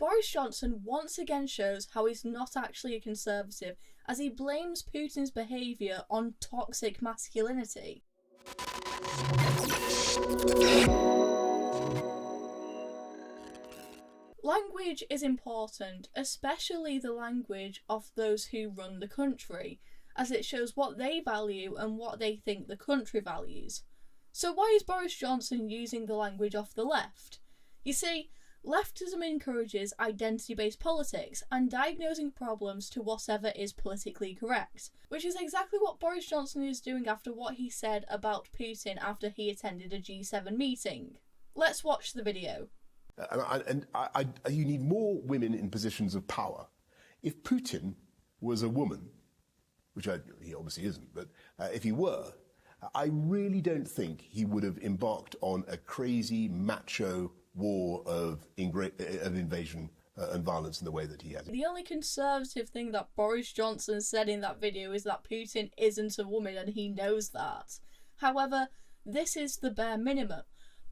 Boris Johnson once again shows how he's not actually a conservative, as he blames Putin's behaviour on toxic masculinity. Language is important, especially the language of those who run the country, as it shows what they value and what they think the country values. So why is Boris Johnson using the language of the left? You see, leftism encourages identity-based politics and diagnosing problems to whatever is politically correct, which is exactly what Boris Johnson is doing after what he said about Putin after he attended a G7 meeting. Let's watch the video. You need more women in positions of power. If Putin was a woman, which he obviously isn't, but if he were, I really don't think he would have embarked on a crazy macho war of invasion and violence in the way that he has. The only conservative thing that Boris Johnson said in that video is that Putin isn't a woman, and he knows that. However, this is the bare minimum.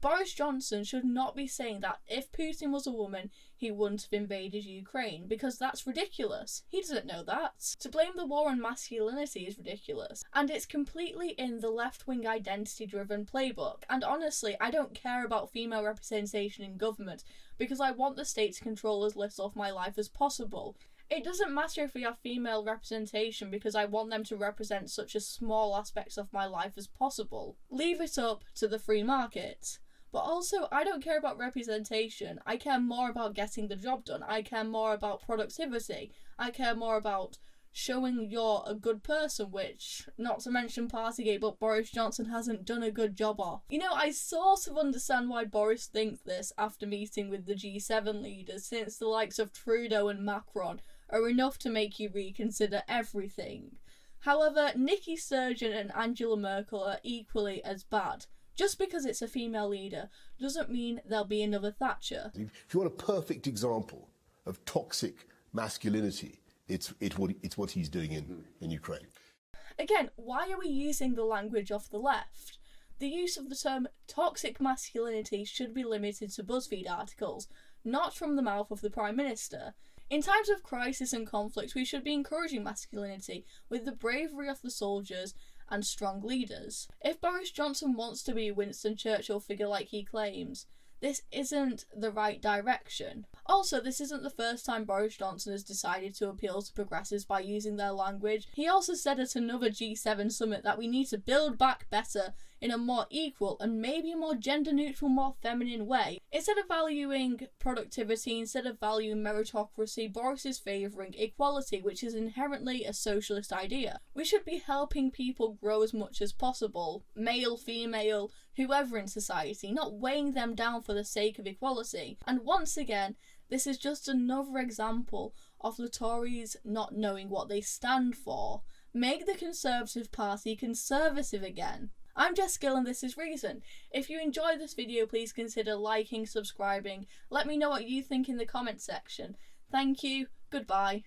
Boris Johnson should not be saying that if Putin was a woman, he wouldn't have invaded Ukraine, because that's ridiculous. He doesn't know that. To blame the war on masculinity is ridiculous, and it's completely in the left-wing identity-driven playbook. And honestly, I don't care about female representation in government, because I want the state to control as little of my life as possible. It doesn't matter if we have female representation, because I want them to represent such a small aspects of my life as possible. Leave it up to the free market. But also, I don't care about representation. I care more about getting the job done. I care more about productivity. I care more about showing you're a good person, which, not to mention Partygate, but Boris Johnson hasn't done a good job of. You know, I sort of understand why Boris thinks this after meeting with the G7 leaders, since the likes of Trudeau and Macron are enough to make you reconsider everything. However, Nikki Sturgeon and Angela Merkel are equally as bad. Just because it's a female leader doesn't mean there'll be another Thatcher. If you want a perfect example of toxic masculinity, it's what he's doing in Ukraine. Again, why are we using the language of the left? The use of the term toxic masculinity should be limited to BuzzFeed articles, not from the mouth of the Prime Minister. In times of crisis and conflict, we should be encouraging masculinity with the bravery of the soldiers and strong leaders. If Boris Johnson wants to be a Winston Churchill figure like he claims, this isn't the right direction. Also, this isn't the first time Boris Johnson has decided to appeal to progressives by using their language. He also said at another G7 summit that we need to build back better in a more equal and maybe a more gender-neutral, more feminine way. Instead of valuing productivity, instead of valuing meritocracy, Boris is favouring equality, which is inherently a socialist idea. We should be helping people grow as much as possible, male, female, whoever in society, not weighing them down for the sake of equality. And once again, this is just another example of the Tories not knowing what they stand for. Make the Conservative Party conservative again. I'm Jess Gill and this is Reason. If you enjoyed this video, please consider liking, subscribing. Let me know what you think in the comment section. Thank you, goodbye.